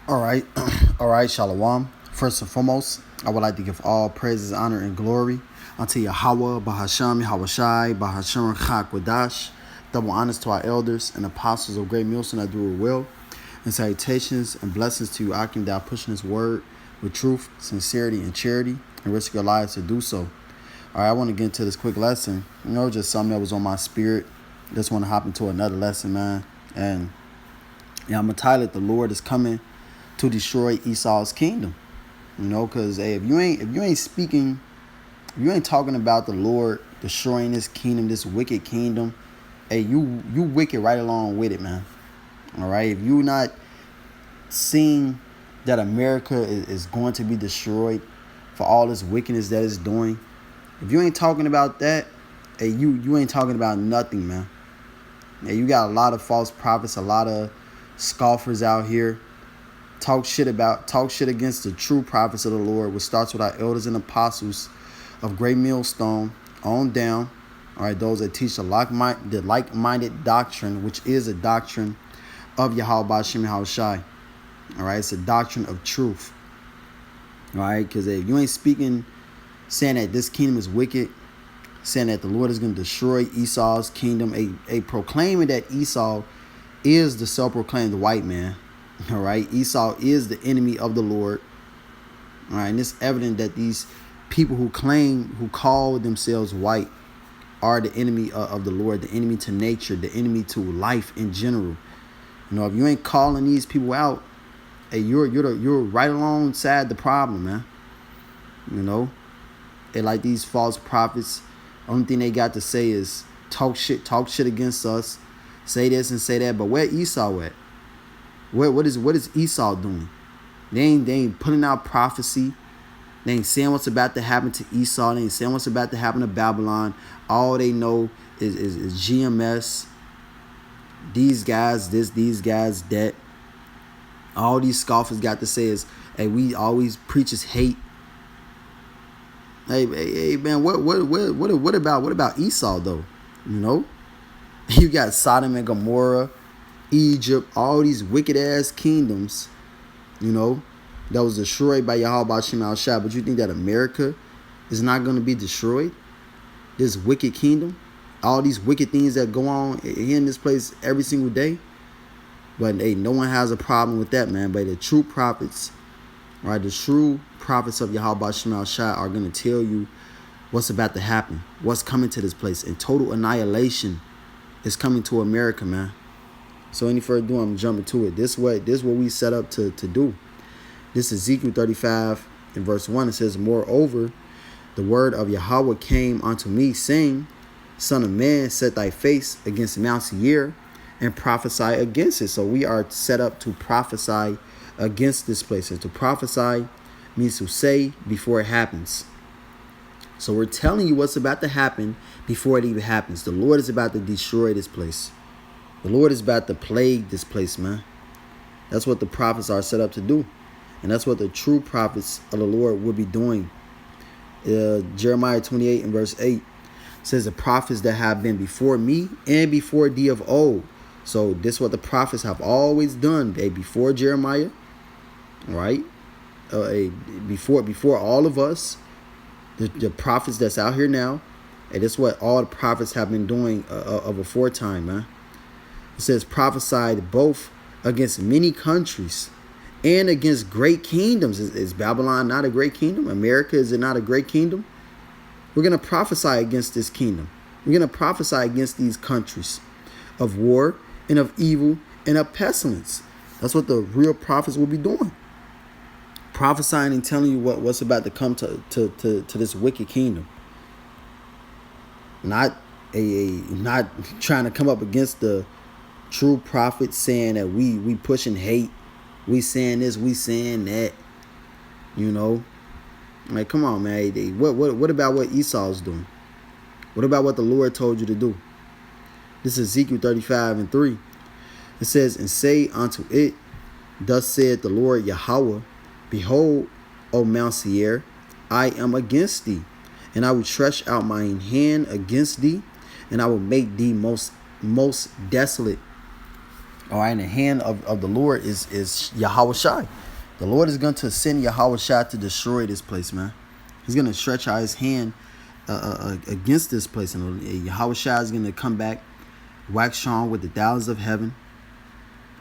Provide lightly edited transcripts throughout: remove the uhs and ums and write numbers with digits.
All right, all right, Shalom. First and foremost, I would like to give all praises, honor, and glory unto Yahweh, Bahasham, Yahawashi, Bahasham, Chakwadash. Double honors to our elders and apostles of Great Millstone that do it well. And salutations and blessings to you, Akim, that are pushing his word with truth, sincerity, and charity, and risk your lives to do so. All right, I want to get into this quick lesson. Just something that was on my spirit. Just want to hop into another lesson, man. And I'm going to title it, The Lord is Coming to Destroy Esaw's Kingdom. Because hey, if you ain't speaking, if you ain't talking about the Lord destroying this kingdom, this wicked kingdom, hey, you wicked right along with it, man. All right, if you not seeing that America is going to be destroyed for all this wickedness that it's doing, if you ain't talking about that, hey, you ain't talking about nothing, man. Hey, you got a lot of false prophets, a lot of scoffers out here. Talk shit against the true prophets of the Lord, which starts with our elders and apostles of Great Millstone on down. All right, those that teach the like-minded doctrine, which is a doctrine of Yahweh Shem Yahawashi. All right, it's a doctrine of truth. All right, because if you ain't speaking, saying that this kingdom is wicked, saying that the Lord is going to destroy Esau's kingdom, a proclaiming that Esau is the self-proclaimed white man. All right, Esaw is the enemy of the Lord. All right, and it's evident that these people who call themselves white are the enemy of the Lord, the enemy to nature, the enemy to life in general. If you ain't calling these people out, hey, you're right alongside the problem, man. They like these false prophets. Only thing they got to say is talk shit against us, say this and say that. But where Esaw at? What is Esau doing? They ain't putting out prophecy. They ain't saying what's about to happen to Esau. They ain't saying what's about to happen to Babylon. All they know is GMS. These guys this, these guys that. All these scoffers got to say is, hey, we always preaches hate. Hey man, what about Esau though? You got Sodom and Gomorrah, Egypt, all these wicked ass kingdoms, that was destroyed by Yahweh Shem Yahawashi. But you think that America is not going to be destroyed? This wicked kingdom, all these wicked things that go on here in this place every single day. But hey, no one has a problem with that, man. But the true prophets, right, the true prophets of Yahweh Shem Yahawashi are going to tell you what's about to happen, what's coming to this place, and total annihilation is coming to America, man. So any further ado, I'm jumping to it. This is what we set up to do. This is Ezekiel 35 in verse 1. It says, moreover, the word of Yahweh came unto me, saying, Son of man, set thy face against Mount Seir and prophesy against it. So we are set up to prophesy against this place. And to prophesy means to say before it happens. So we're telling you what's about to happen before it even happens. The Lord is about to destroy this place. The Lord is about to plague this place, man. That's what the prophets are set up to do. And that's what the true prophets of the Lord will be doing. Jeremiah 28 and verse 8 says, the prophets that have been before me and before thee of old. So this is what the prophets have always done. Before Jeremiah, right? Before all of us, the prophets that's out here now. And this is what all the prophets have been doing of aforetime, man. It says, prophesied both against many countries and against great kingdoms. Is Babylon not a great kingdom? America, is it not a great kingdom? We're going to prophesy against this kingdom. We're going to prophesy against these countries of war and of evil and of pestilence. That's what the real prophets will be doing. Prophesying and telling you what's about to come to this wicked kingdom. Not trying to come up against the true prophets saying that we pushing hate, we saying this, we saying that, like, come on, man. What about what Esau's doing? What about what the Lord told you to do? This is Ezekiel 35 and 3. It says, and say unto it, thus said the Lord Yahweh, behold, O Mount Seir, I am against thee, and I will stretch out mine hand against thee, and I will make thee most desolate. All right, and the hand of the Lord is Yahweh Shai. The Lord is going to send Yahweh Shai to destroy this place, man. He's going to stretch out his hand against this place. And Yahweh Shai is going to come back, wax strong with the thousands of heaven.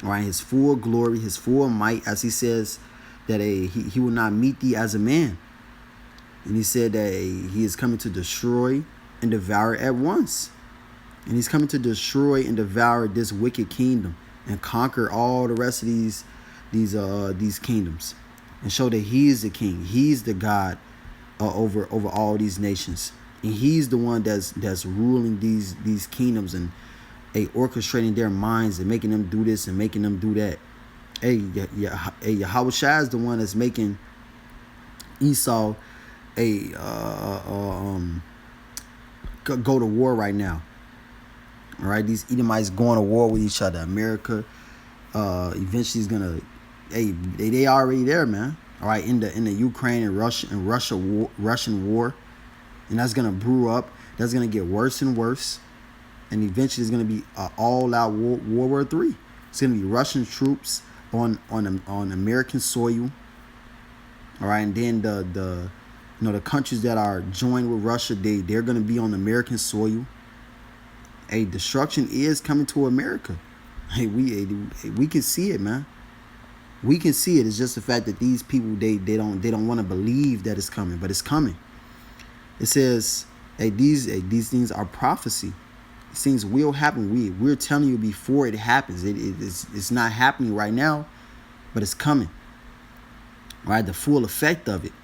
All right, his full glory, his full might, as he says that he will not meet thee as a man. And he said that he is coming to destroy and devour at once. And he's coming to destroy and devour this wicked kingdom and conquer all the rest of these kingdoms, and show that he is the king. He's the God over all these nations, and he's the one that's ruling these kingdoms and orchestrating their minds and making them do this and making them do that. Yahweh Shai is the one that's making Esaw go to war right now. All right, these Edomites going to war with each other. America eventually is gonna, they already there, man. All right, in the Ukraine and Russian war, and that's gonna brew up. That's gonna get worse and worse, and eventually it's gonna be all-out World War III. It's gonna be Russian troops on American soil. All right, and then the countries that are joined with Russia, they're gonna be on American soil. Destruction is coming to America. We can see it, man. We can see it. It's just the fact that these people they don't want to believe that it's coming, but it's coming. It says, these things are prophecy. These things will happen. We're telling you before it happens. It's not happening right now, but it's coming. Right, the full effect of it,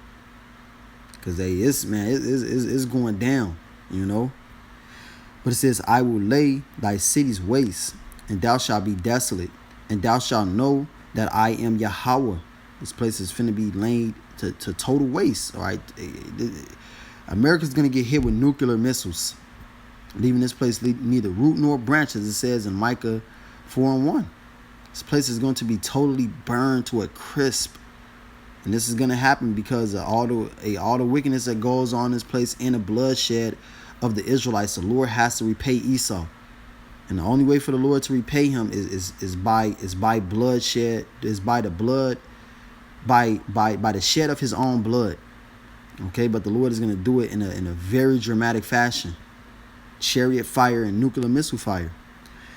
because it's going down, you know. But it says, I will lay thy cities waste, and thou shalt be desolate, and thou shalt know that I am Yahweh. This place is finna be laid to total waste. All right, America's gonna get hit with nuclear missiles, leaving this place neither root nor branch, as it says in Micah 4:1. This place is going to be totally burned to a crisp, and this is gonna happen because of all the wickedness that goes on in this place and the bloodshed of the Israelites. The Lord has to repay Esaw, and the only way for the Lord to repay him is by bloodshed, is by the blood, by the shed of his own blood. Okay, but the Lord is going to do it in a very dramatic fashion. Chariot fire and nuclear missile fire.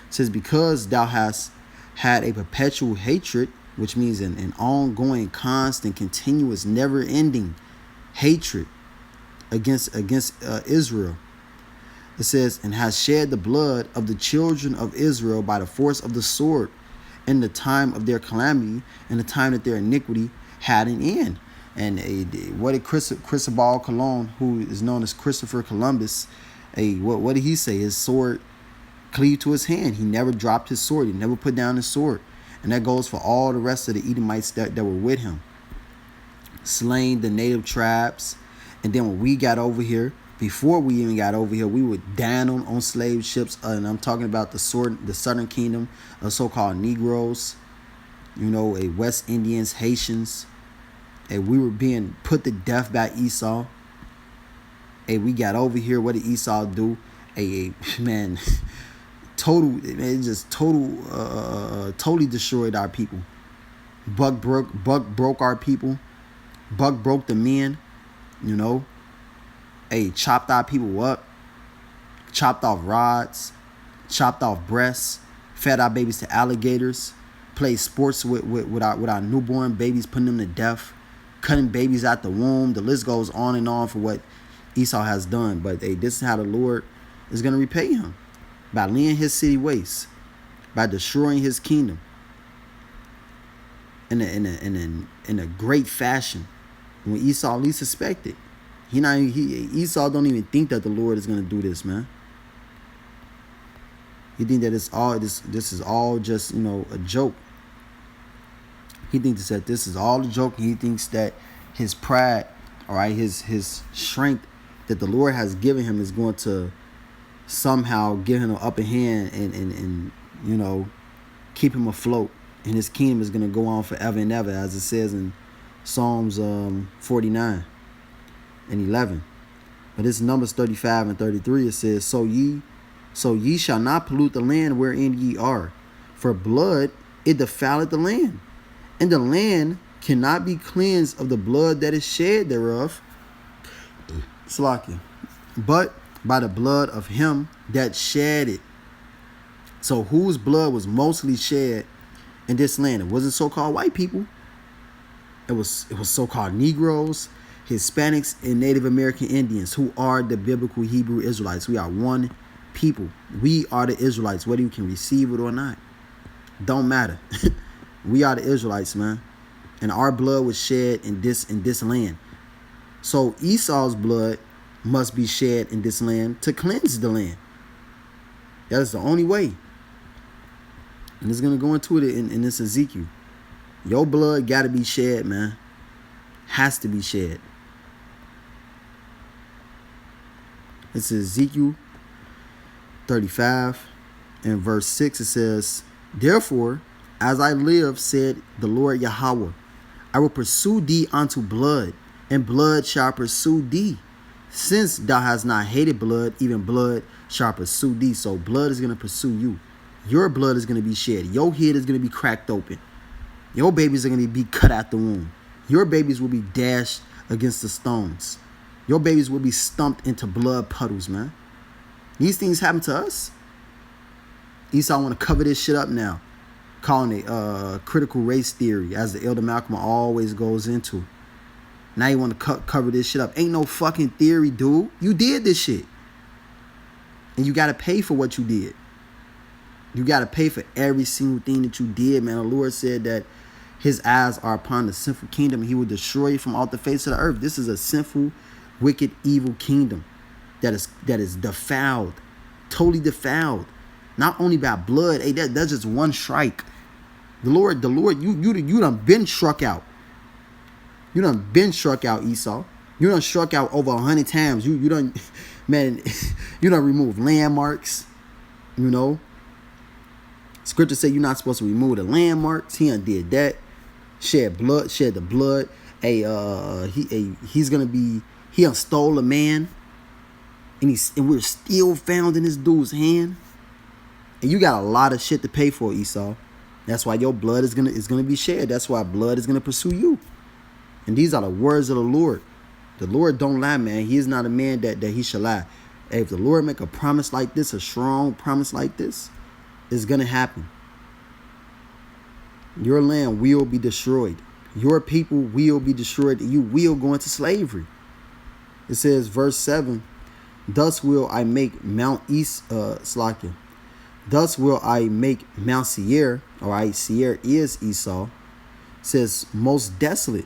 It says, because thou hast had a perpetual hatred, which means an ongoing, constant, continuous, never-ending hatred against Israel. It says, and has shed the blood of the children of Israel by the force of the sword in the time of their calamity and the time that their iniquity had an end. And what did Cristobal Colon, who is known as Christopher Columbus, what did he say? His sword cleaved to his hand. He never dropped his sword. He never put down his sword. And that goes for all the rest of the Edomites that were with him. Slain the native tribes. And then when we got over here, before we even got over here, we were down on slave ships. And I'm talking about the Southern Kingdom of so-called Negroes, West Indians, Haitians. And we were being put to death by Esaw. And we got over here. What did Esaw do? Man, totally destroyed our people. Buck broke our people. Buck broke the men. Chopped our people up, chopped off rods, chopped off breasts, fed our babies to alligators, played sports with our newborn babies, putting them to death, cutting babies out the womb. The list goes on and on for what Esaw has done. But this is how the Lord is going to repay him, by laying his city waste, by destroying his kingdom in a great fashion when Esaw least suspected. Esaw don't even think that the Lord is going to do this, man. He think that it's all this is all just a joke. He thinks that this is all a joke, and he thinks that his pride, all right, his strength that the Lord has given him is going to somehow give him an upper hand and keep him afloat, and his kingdom is going to go on forever and ever, as it says in Psalms 49 and 11. But it's Numbers 35 and 33. It says, so ye shall not pollute the land wherein ye are, For blood, it defileth the land, and the land cannot be cleansed of the blood that is shed thereof. Slakia. But by the blood of him that shed it. So whose blood was mostly shed in this land? It wasn't so-called white people. It was so-called Negroes, Hispanics, and Native American Indians, who are the biblical Hebrew Israelites. We are one people. We are the Israelites, whether you can receive it or not. Don't matter. We are the Israelites, man. And our blood was shed in this land. So Esau's blood must be shed in this land to cleanse the land. That is the only way. And it's going to go into it in this Ezekiel. Your blood got to be shed, man. Has to be shed. It's Ezekiel 35 and verse 6. It says, therefore, as I live, said the Lord Yahweh, I will pursue thee unto blood, and blood shall pursue thee. Since thou hast not hated blood, even blood shall pursue thee. So blood is going to pursue you. Your blood is going to be shed. Your head is going to be cracked open. Your babies are going to be cut out the womb. Your babies will be dashed against the stones. Your babies will be stumped into blood puddles, man. These things happen to us. Esau want to cover this shit up now, calling it critical race theory, as the Elder Malcolm always goes into. Now you want to cover this shit up. Ain't no fucking theory, dude. You did this shit. And you got to pay for what you did. You got to pay for every single thing that you did, man. The Lord said that his eyes are upon the sinful kingdom. He will destroy you from off the face of the earth. This is a sinful, wicked, evil kingdom that is defiled, totally defiled. Not only by blood. Hey, that's just one strike. The Lord, you done been struck out. You done been struck out, Esau. You done struck out over 100 times. You done, man, you done removed landmarks, you know. Scripture say you're not supposed to remove the landmarks. He undid that. Shed the blood. He's gonna be, he done stole a man. And we're still found in this dude's hand. And you got a lot of shit to pay for, Esau. That's why your blood is gonna be shed. That's why blood is gonna pursue you. And these are the words of the Lord. The Lord don't lie, man. He is not a man that he shall lie. Hey, if the Lord make a promise like this, a strong promise like this, it's gonna happen. Your land will be destroyed. Your people will be destroyed. You will go into slavery. It says, verse 7, thus will I make Mount Slakia. Thus will I make Mount Seir, all right, Seir is Esau, says most desolate,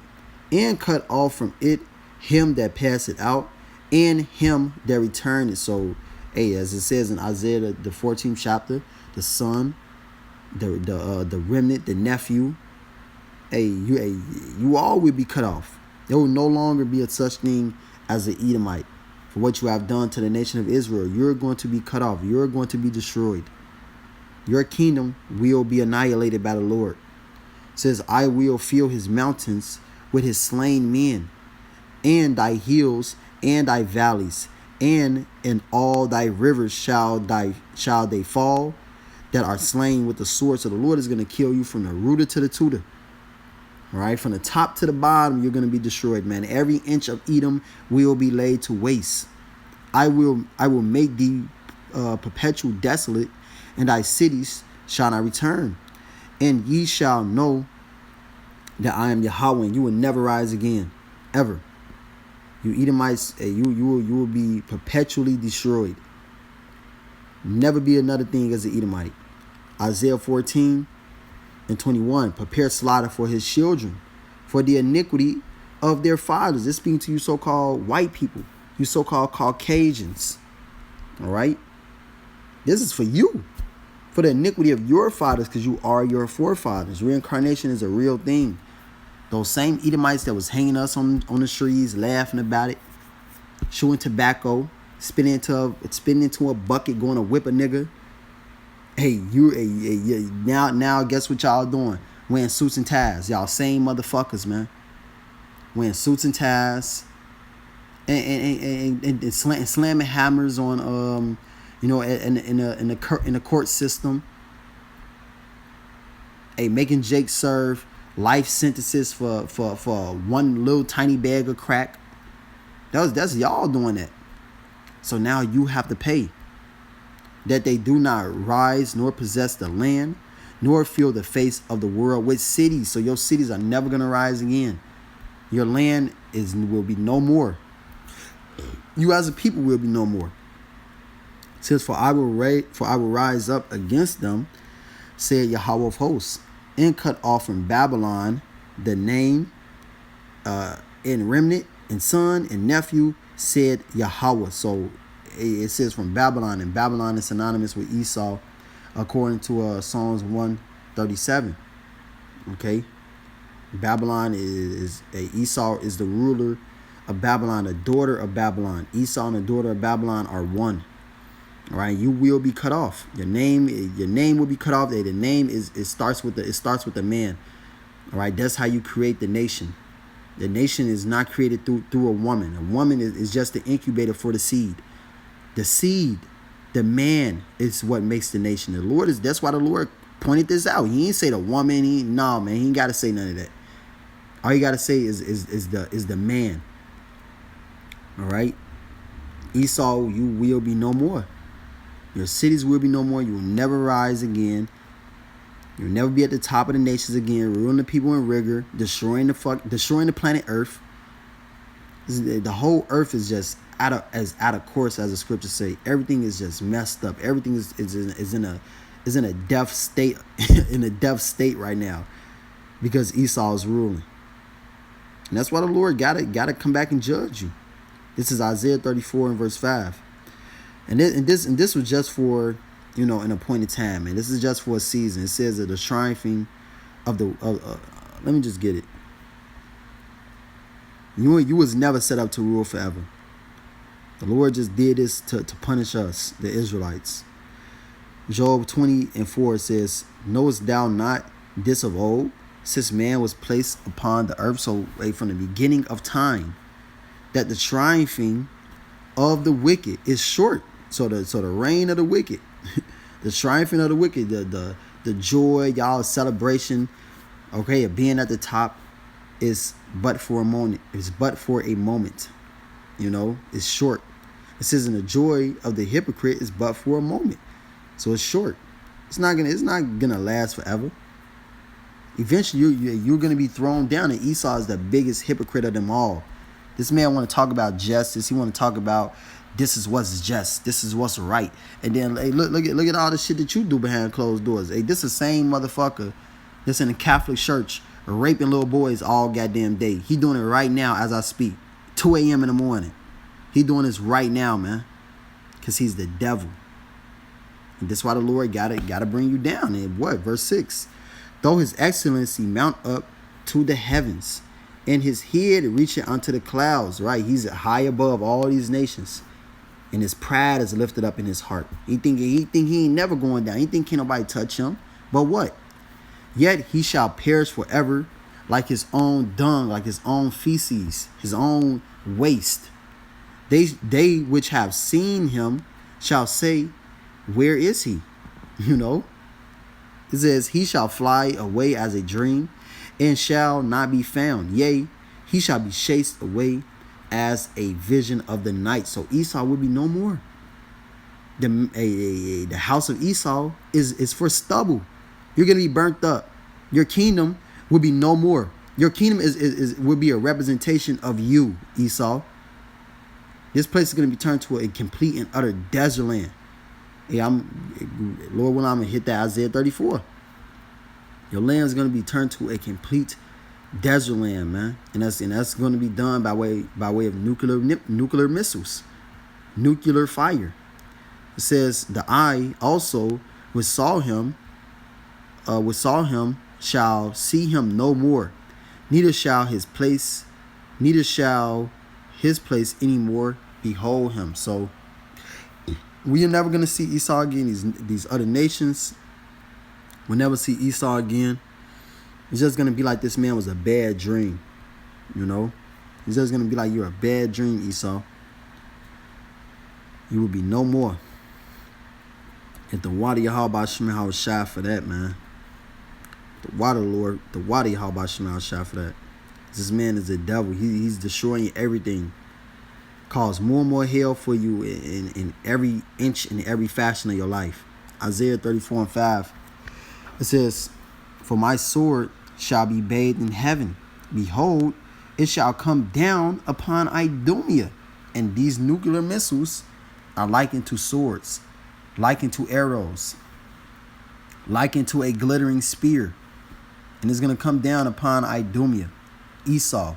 and cut off from it him that passeth out, and him that returneth. So, hey, as it says in Isaiah the 14th chapter, the son, the remnant, the nephew, you all will be cut off. There will no longer be a such thing as an Edomite. For what you have done to the nation of Israel, you're going to be cut off. You're going to be destroyed. Your kingdom will be annihilated by the Lord. It says, I will fill his mountains with his slain men, and thy hills and thy valleys, and in all thy rivers shall they fall that are slain with the sword. So the Lord is going to kill you from the rooter to the tutor. All right, from the top to the bottom, you're going to be destroyed, man. Every inch of Edom will be laid to waste. I will make thee perpetual desolate, and thy cities shall not return. And ye shall know that I am Yahweh, and you will never rise again, ever. You Edomites, you will be perpetually destroyed. Never be another thing as an Edomite. Isaiah 14 and 21. Prepare slaughter for his children, for the iniquity of their fathers. This speaking to you so-called white people, you so-called Caucasians. All right? This is for you. For the iniquity of your fathers, because you are your forefathers. Reincarnation is a real thing. Those same Edomites that was hanging us on the trees, laughing about it, chewing tobacco, spitting into a bucket, going to whip a nigga. Hey, now guess what y'all doing? Wearing suits and ties. Y'all same motherfuckers, man. Wearing suits and ties, and slamming hammers on in the court system. Making Jake serve life sentences for one little tiny bag of crack. That's y'all doing that. So now you have to pay. That they do not rise nor possess the land, nor feel the face of the world with cities. So your cities are never gonna rise again. Your land will be no more. You as a people will be no more. It says, for I will rise up against them, said Yahweh of hosts, and cut off from Babylon the name and remnant and son and nephew, said Yahweh. So it says from Babylon, and Babylon is synonymous with Esaw, according to Psalms 137. Okay, Babylon is Esau is the ruler of Babylon, the daughter of Babylon. Esau and the daughter of Babylon are one. All right, you will be cut off. Your name will be cut off. The name starts with the man. All right, that's how you create the nation. The nation is not created through a woman. A woman is just the incubator for the seed. The seed, the man, is what makes the nation. That's why the Lord pointed this out. He ain't say the woman. He ain't got to say none of that. All you got to say is the man. All right, Esau, you will be no more. Your cities will be no more. You will never rise again. You'll never be at the top of the nations again, ruling the people in rigor, destroying the planet Earth. The whole earth is just out of course, as the scriptures say. Everything is just messed up. Everything is in a death state, in a death state right now, because Esau is ruling. And that's why the Lord gotta come back and judge you. This is Isaiah 34 and verse 5. And this was just for, an appointed time, and this is just for a season. It says that the triumphing of the let me just get it. You was never set up to rule forever. The Lord just did this to punish us, the Israelites. Job 20 and 4 says, knowest thou not this of old, since man was placed upon the earth? So from the beginning of time, that the triumphing of the wicked is short. So the reign of the wicked, the triumphing of the wicked, the joy, y'all celebration, okay, of being at the top, is but for a moment. It's but for a moment. It's short. It says, in the joy of the hypocrite is but for a moment. So it's short. It's not gonna last forever. Eventually you're gonna be thrown down, and Esau is the biggest hypocrite of them all. This man want to talk about justice. He want to talk about this is what's just, this is what's right. And then, hey, look at all the shit that you do behind closed doors. Hey, this is the same motherfucker that's in the Catholic Church raping little boys all goddamn day. He doing it right now as I speak. 2 a.m. in the morning. He doing this right now, man. Because he's the devil. And that's why the Lord gotta bring you down. And what? Verse 6. Though his excellency mount up to the heavens, and his head reaching unto the clouds, right? He's high above all these nations. And his pride is lifted up in his heart. He think he ain't never going down. He think can't nobody touch him. But what? Yet he shall perish forever, like his own dung, like his own feces, his own waste. They which have seen him shall say, where is he? It says, he shall fly away as a dream, and shall not be found. Yea, he shall be chased away as a vision of the night. So Esau will be no more. The house of Esau is for stubble. You're going to be burnt up. Your kingdom will be no more. Your kingdom will be a representation of you, Esau. This place is going to be turned to a complete and utter desert land. Yeah, Lord willing, I'm going to hit that Isaiah 34. Your land is going to be turned to a complete desert land, man. And that's going to be done by way of nuclear missiles, nuclear fire. It says, the eye also which saw him shall see him no more, neither shall his place any more behold him. So we are never going to see Esau again. These other nations will never see Esau again. It's just going to be like this man was a bad dream. It's just going to be like you're a bad dream, Esau. You will be no more. If the water Yahweh Shema was shy for that, man. The water, Lord. The water, Yahweh Shema shot for that. This man is a devil. He's destroying everything. Cause more and more hell for you in every inch and every fashion of your life. Isaiah 34:5. It says, "For my sword shall be bathed in heaven. Behold, it shall come down upon Idumea." And these nuclear missiles are likened to swords, likened to arrows, likened to a glittering spear. And it's going to come down upon Idumea, Esaw,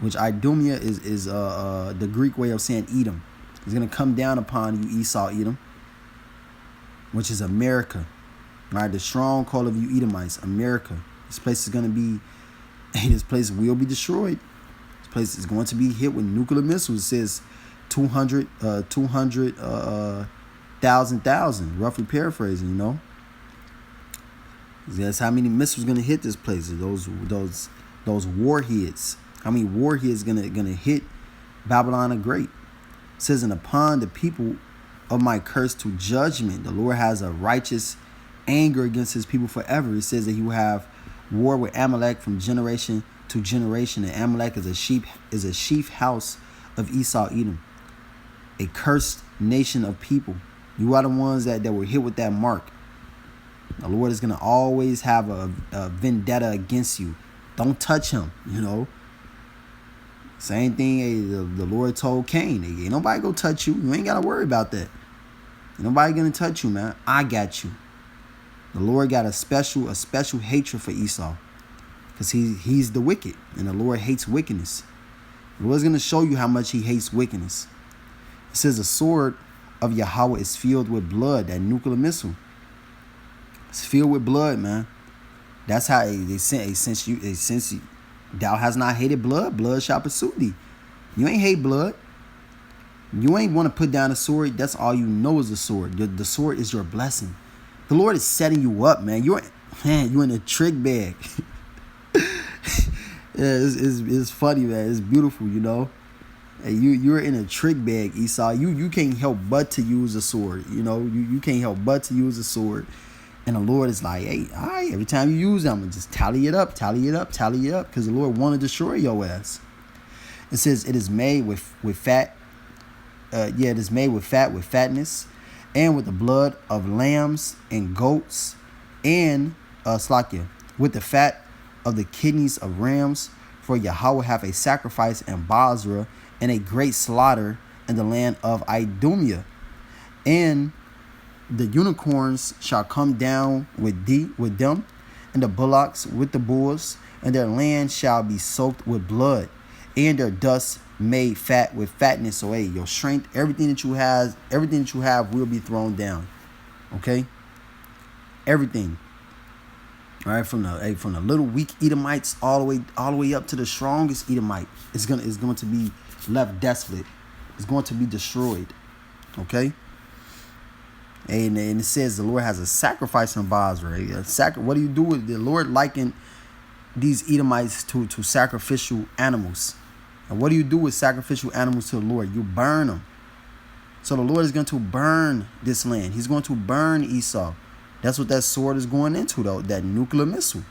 which Idumea is the Greek way of saying Edom. It's going to come down upon you, Esau, Edom, which is America. Right? The stronghold of you Edomites, America. This place is going to be, this place will be destroyed. This place is going to be hit with nuclear missiles. It says 200,000, roughly paraphrasing, you know. That's how many missiles going to hit this place. Those warheads. How many warheads gonna hit Babylon the Great? It says, "And upon the people of my curse to judgment, the Lord has a righteous anger against his people forever." It says that he will have war with Amalek from generation to generation. And Amalek is a sheep house of Esaw, Edom, a cursed nation of people. You are the ones that were hit with that mark. The Lord is gonna always have a vendetta against you. Don't touch him, you know. Same thing the Lord told Cain. Ain't nobody gonna touch you. You ain't gotta worry about that. Ain't nobody gonna touch you, man. I got you. The Lord got a special hatred for Esau, because he's the wicked, and the Lord hates wickedness. The Lord's gonna show you how much he hates wickedness. It says the sword of Yahweh is filled with blood. That nuclear missile. It's filled with blood, man. That's how since thou has not hated blood, blood shall pursue thee. You ain't hate blood. You ain't want to put down a sword. That's all you know is the sword. The sword is your blessing. The Lord is setting you up, man. You're in a trick bag. Yeah, it's funny, man. It's beautiful, you know. You're in a trick bag, Esau. You can't help but to use a sword. You know, you can't help but to use a sword. And the Lord is like, hey, all right, every time you use them, just tally it up, because the Lord want to destroy your ass. It says it is made with fat. It is made with fat, with fatness, and with the blood of lambs and goats, and with the fat of the kidneys of rams. For Yahweh have a sacrifice in Basra, and a great slaughter in the land of Idumea. And the unicorns shall come down with them, and the bullocks with the bulls, and their land shall be soaked with blood, and their dust made fat with fatness. So, hey, your strength, everything that you have will be thrown down. Okay, everything. All right, from the little weak Edomites all the way up to the strongest Edomite, is going to be left desolate. It's going to be destroyed. Okay. And it says the Lord has a sacrifice in Basra. What do you do with the Lord likened these Edomites to sacrificial animals? And what do you do with sacrificial animals to the Lord? You burn them. So the Lord is going to burn this land. He's going to burn Esau. That's what that sword is going into, though, that nuclear missile.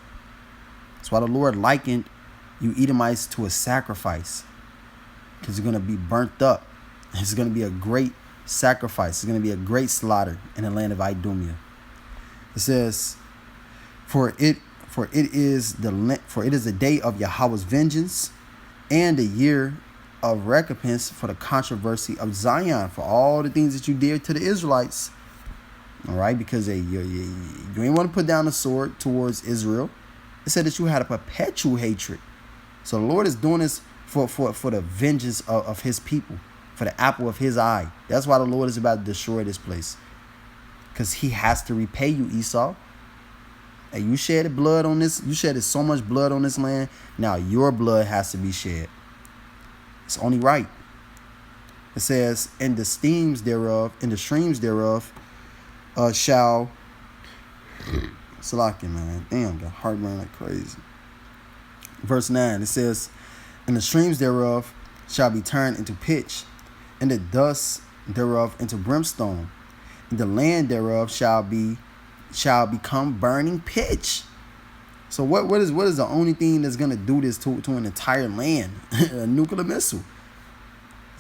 That's why the Lord likened you Edomites to a sacrifice, because you're going to be burnt up. It's going to be a great sacrifice. It's going to be a great slaughter in the land of Idumea. It says, for it is the day of Yahweh's vengeance, and the year of recompense for the controversy of Zion, for all the things that you did to the Israelites. All right, because you ain't want to put down a sword towards Israel. It said that you had a perpetual hatred. So the Lord is doing this for the vengeance of his people, for the apple of his eye. That's why the Lord is about to destroy this place, because he has to repay you, Esau. And you shedded blood on this. You shedded so much blood on this land. Now your blood has to be shed. It's only right. It says, and the streams thereof, shall. Salakia, man. Damn, got heartburn like crazy. Verse 9, it says, and the streams thereof shall be turned into pitch, and the dust thereof into brimstone, and the land thereof shall become burning pitch. So what is the only thing that's gonna do this to an entire land? A nuclear missile.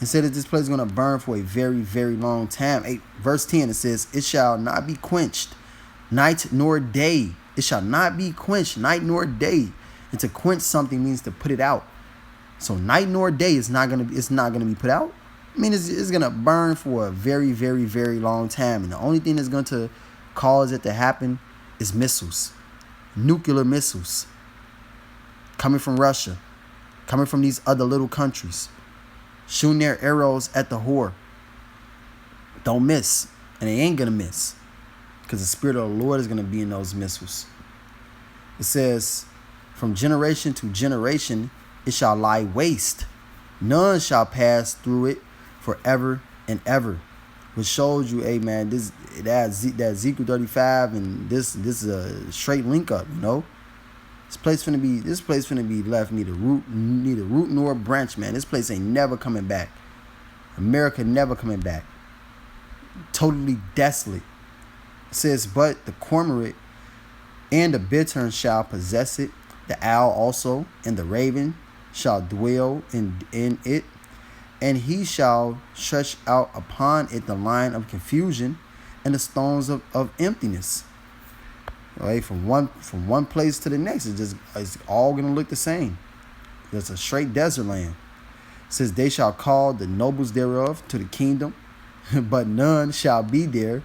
It said that this place is gonna burn for a very, very long time. Verse 10, it says, "It shall not be quenched, night nor day. It shall not be quenched, night nor day." And to quench something means to put it out. So night nor day it's not gonna be put out. I mean, it's gonna burn for a very, very, very long time, and the only thing that's going to cause it to happen is missiles, nuclear missiles, coming from Russia, coming from these other little countries, shooting their arrows at the whore. Don't miss, and they ain't gonna miss, because the Spirit of the Lord is gonna be in those missiles. It says, "From generation to generation it shall lie waste. None shall pass through it forever and ever." Which shows you, hey man, that Ezekiel 35, and this is a straight link up, you know. This place finna be left neither root nor branch, man. This place ain't never coming back. America never coming back. Totally desolate. It says, "But the cormorant and the bittern shall possess it, the owl also, and the raven shall dwell in it, and he shall stretch out upon it the line of confusion and the stones of emptiness." Right, from one place to the next, it's all gonna look the same. It's a straight desert land. It says, "They shall call the nobles thereof to the kingdom, but none shall be there,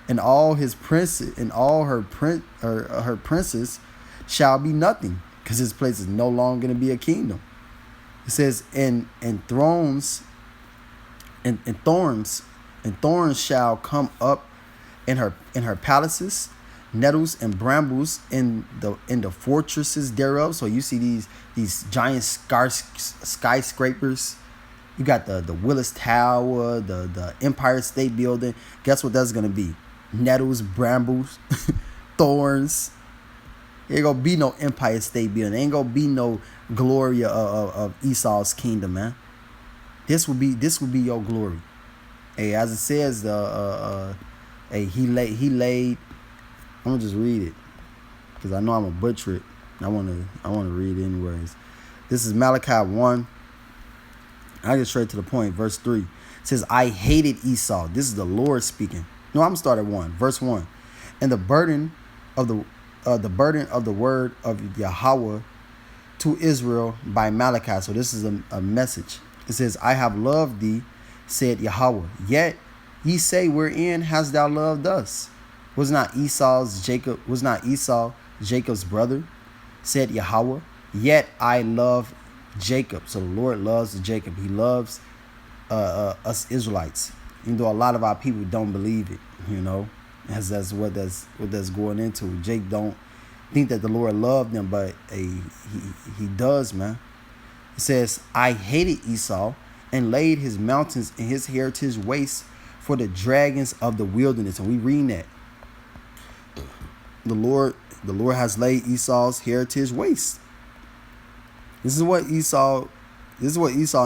and all his princes and all her princes shall be nothing," because this place is no longer gonna be a kingdom. It says, and thorns shall come up in her palaces, nettles and brambles in the fortresses thereof. So you see these giant skyscrapers. You got the Willis Tower, the Empire State Building. Guess what that's gonna be? Nettles, brambles, thorns. There ain't gonna be no Empire State Building. There ain't gonna be no glory of Esau's kingdom, man. This will be your glory. Hey, as it says, he laid. I'm gonna just read it because I know I'm a butcher it. I wanna read it anyways. This is Malachi 1. I get straight to the point. Verse 3 it says, "I hated Esau." This is the Lord speaking. No, I'm starting at 1. Verse 1. "And the burden of the word of Yahweh to Israel by Malachi." So this is a message. It says, "I have loved thee, said Yahweh. Yet ye say, wherein hast thou loved us? Was not Esau Jacob's brother? Said Yahweh. Yet I love Jacob." So the Lord loves Jacob. He loves us Israelites, even though a lot of our people don't believe it. You know, as that's what that's going into. Jake don't think that the Lord loved them, but he does, man. It says, "I hated Esau and laid his mountains and his heritage waste for the dragons of the wilderness." And we read that the Lord has laid Esau's heritage waste. This is what Esau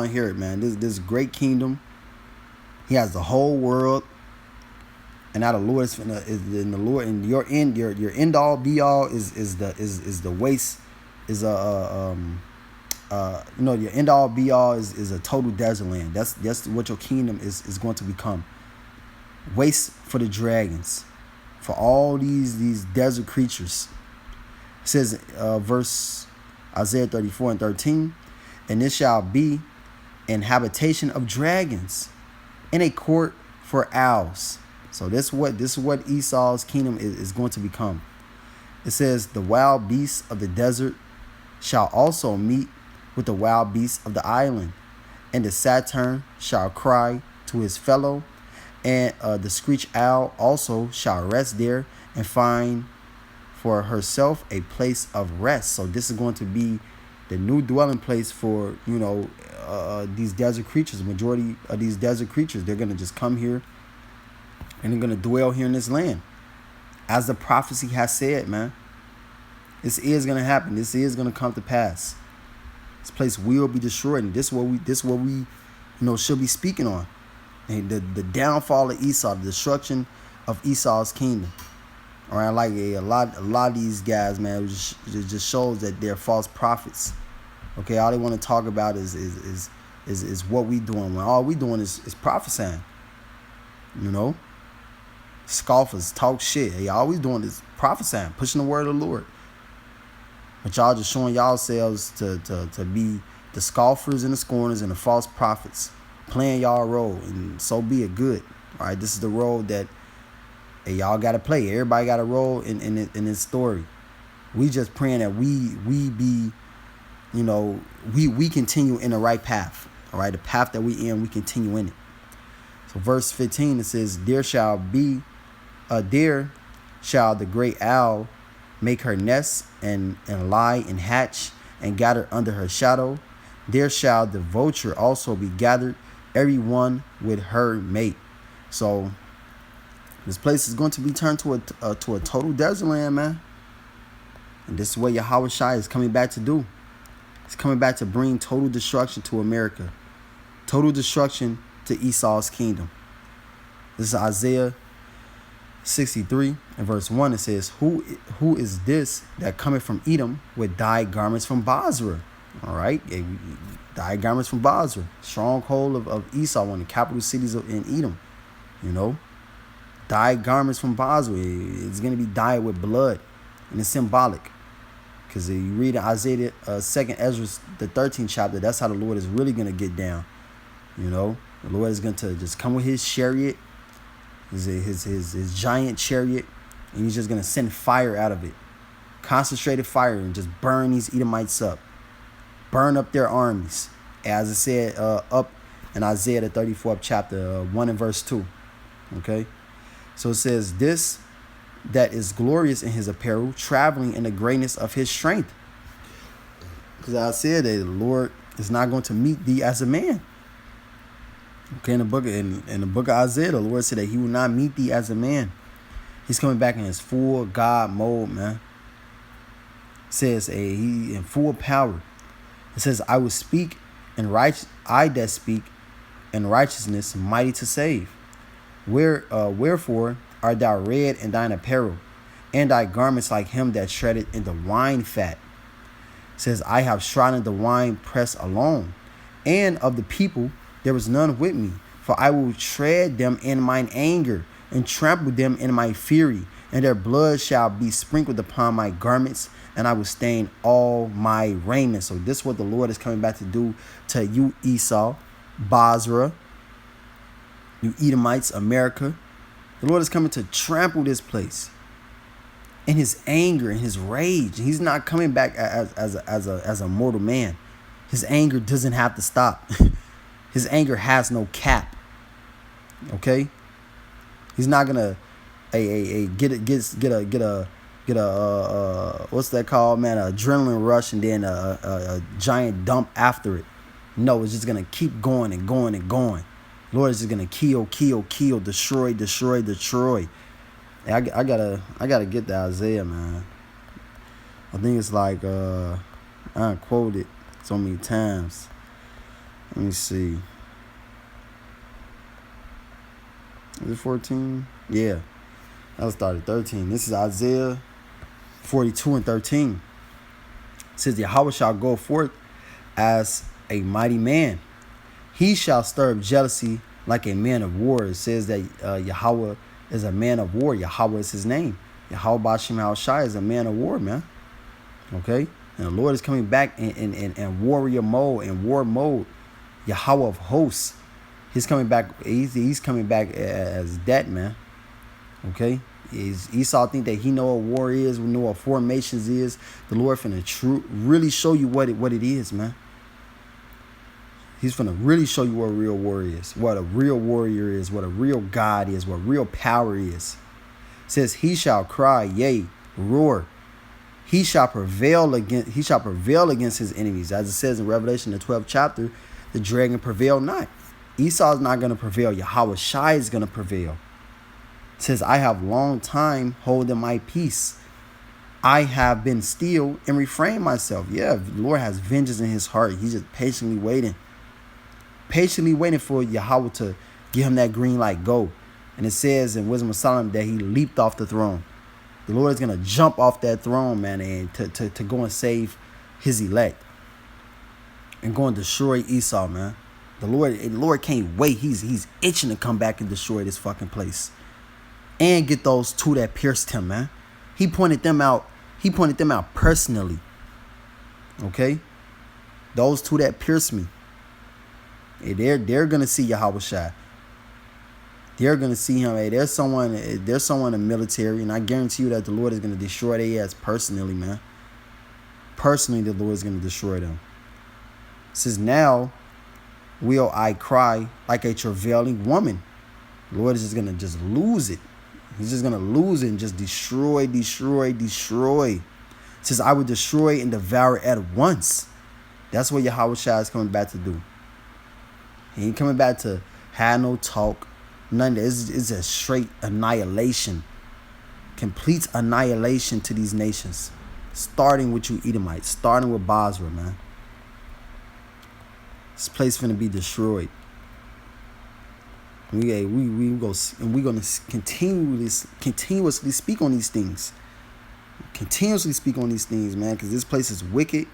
inherited, man. This great kingdom. He has the whole world. And now the Lord is in the Lord, and your end all be all is the waste, is your end all be all is a total desert land. That's what your kingdom is going to become. Waste for the dragons, for all these desert creatures. It says verse Isaiah 34:13, "And it shall be an habitation of dragons, and a court for owls." So this is what Esau's kingdom is going to become. It says, "The wild beasts of the desert shall also meet with the wild beasts of the island, and the satyr shall cry to his fellow, and the screech owl also shall rest there and find for herself a place of rest." So this is going to be the new dwelling place for these desert creatures. The majority of these desert creatures, they're gonna just come here. And they're going to dwell here in this land. As the prophecy has said, man. This is going to happen. This is going to come to pass. This place will be destroyed. And this is what we should be speaking on. And the downfall of Esau, the destruction of Esau's kingdom. All right, like a lot of these guys, man, it just shows that they're false prophets. Okay, all they want to talk about is what we doing when all we doing is prophesying. You know, scoffers talk shit. Hey, all we doing is prophesying, pushing the word of the Lord. But y'all just showing yourselves to be the scoffers and the scorners and the false prophets, playing y'all role, and so be it. Good. All right, this is the role that y'all got to play. Everybody got a role in this story. We just praying that we be, you know, we continue in the right path. All right, the path that we in, we continue in it. So verse 15, it says, there shall the great owl make her nest and lie and hatch and gather under her shadow. There shall the vulture also be gathered, every one with her mate. So this place is going to be turned to a total desert land, man. And this is what Yahweh Shai is coming back to do. He's coming back to bring total destruction to America. Total destruction to Esau's kingdom. This is Isaiah 63 and verse 1. It says, Who is this that cometh from Edom with dyed garments from Basra? All right. Dyed garments from Basra. Stronghold of Esau, one of the capital cities in Edom. You know. Dyed garments from Basra. It's going to be dyed with blood. And it's symbolic. Because you read in Isaiah 2nd Ezra, the 13th chapter, that's how the Lord is really going to get down. You know, the Lord is going to just come with his chariot, his giant chariot, and he's just going to send fire out of it. Concentrated fire, and just burn these Edomites up. Burn up their armies. As it said up in Isaiah the 34th chapter, 1 and verse 2. Okay. So it says, this that is glorious in his apparel, traveling in the greatness of his strength. Because I said that the Lord is not going to meet thee as a man. Okay, in the book of Isaiah, the Lord said that he will not meet thee as a man. He's coming back in his full God mode, man. It says he in full power. It says, I will speak in I that speak in righteousness, mighty to save. Wherefore art thou red in thine apparel, and thy garments like him that shredded in the wine fat. It says, I have trodden the wine press alone, and of the people there was none with me. For I will tread them in mine anger, and trample them in my fury, and their blood shall be sprinkled upon my garments, and I will stain all my raiment. So this is what the Lord is coming back to do to you, Esau, Basra, you Edomites, America. The Lord is coming to trample this place in his anger and his rage. He's not coming back as a mortal man. His anger doesn't have to stop. His anger has no cap. Okay? He's not gonna get a what's that called, man? An adrenaline rush and then a giant dump after it. No, it's just gonna keep going and going and going. Lord is just gonna kill, destroy. Hey, I gotta get to Isaiah, man. I think it's like I quoted so many times. Let me see. Is it 14? Yeah. I started 13. This is Isaiah 42 and 13. It says, Yahweh shall go forth as a mighty man. He shall stir up jealousy like a man of war. It says that Yahweh is a man of war. Yahweh is his name. Yahweh Bashim Shai is a man of war, man. Okay? And the Lord is coming back in warrior mode, in war mode. Yahweh of hosts. He's coming back. He's coming back as that, man. Okay? Esau think that he know what war is, we know what formations is. The Lord finna really show you what it is, man. He's finna really show you what real war is, what a real warrior is, what a real God is, what real power is. It says, he shall cry, yea, roar. He shall prevail against his enemies. As it says in Revelation, the 12th chapter, the dragon prevail not. Esau is not going to prevail. Yahweh Shai is going to prevail. It says, I have long time holding my peace. I have been still and refrained myself. Yeah, the Lord has vengeance in his heart. He's just patiently waiting for Yahweh to give him that green light, go. And it says in Wisdom of Solomon that he leaped off the throne. The Lord is going to jump off that throne, man, and to go and save his elect. And go and destroy Esaw, man. The Lord can't wait. He's itching to come back and destroy this fucking place. And get those two that pierced him, man. He pointed them out. He pointed them out personally. Okay? Those two that pierced me. They're gonna see Yahweh Shai. They're gonna see him. Hey, there's someone in the military, and I guarantee you that the Lord is gonna destroy their ass personally, man. Personally, the Lord is gonna destroy them. It says, now will I cry like a travailing woman. The Lord is just gonna lose it. He's just gonna lose it and just destroy. It says, I will destroy and devour at once. That's what Yahweh Shai is coming back to do. He ain't coming back to have no talk. None of that. It's a straight annihilation. Complete annihilation to these nations. Starting with you Edomites. Starting with Basra, man. This place finna be destroyed. We go, and we're gonna continuously speak on these things. Continuously speak on these things, man, because this place is wicked.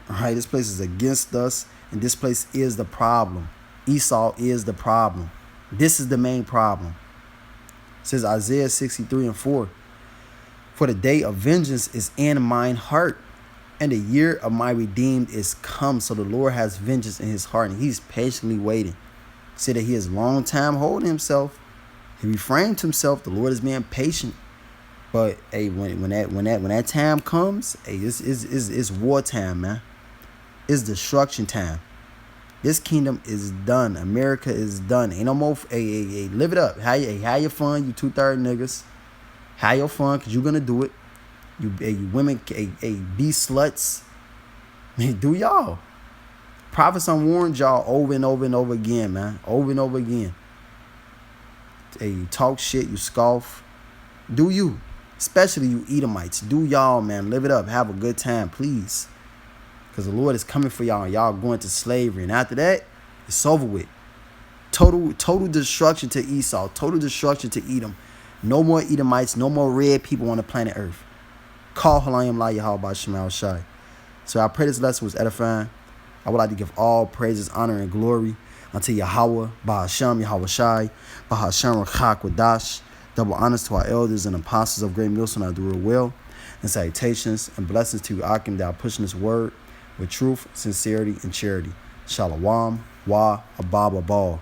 All right, this place is against us, and this place is the problem. Esaw is the problem. This is the main problem. It says Isaiah 63:4. For the day of vengeance is in mine heart, and the year of my redeemed is come. So the Lord has vengeance in his heart, and he's patiently waiting. Say that he has long time holding himself. He refrained himself. The Lord is being patient. But hey, when that time comes, hey, it's war time, man. It's destruction time. This kingdom is done. America is done. Ain't no more. Hey, live it up. Have your fun, you 2/3 niggas. Have your fun, cause you gonna do it. You women, be sluts. Do y'all. Prophets warned y'all over and over and over again, man. Over and over again. Hey, you talk shit, you scoff. Do you. Especially you Edomites. Do y'all, man. Live it up. Have a good time, please. Because the Lord is coming for y'all, and y'all going to slavery. And after that, it's over with. Total destruction to Esaw. Total destruction to Edom. No more Edomites. No more red people on the planet Earth. Call Halayim La Yahweh Shemal Shai. So I pray this lesson was edifying. I would like to give all praises, honor, and glory unto Yahweh, Bahasham, Yahweh Shai, Bahasham Rachak Wadash. Double honors to our elders and apostles of Great Millstone. I do it well. And salutations and blessings to you, Akim, that are pushing this word with truth, sincerity, and charity. Shalom, Wa, Ababa, Ball.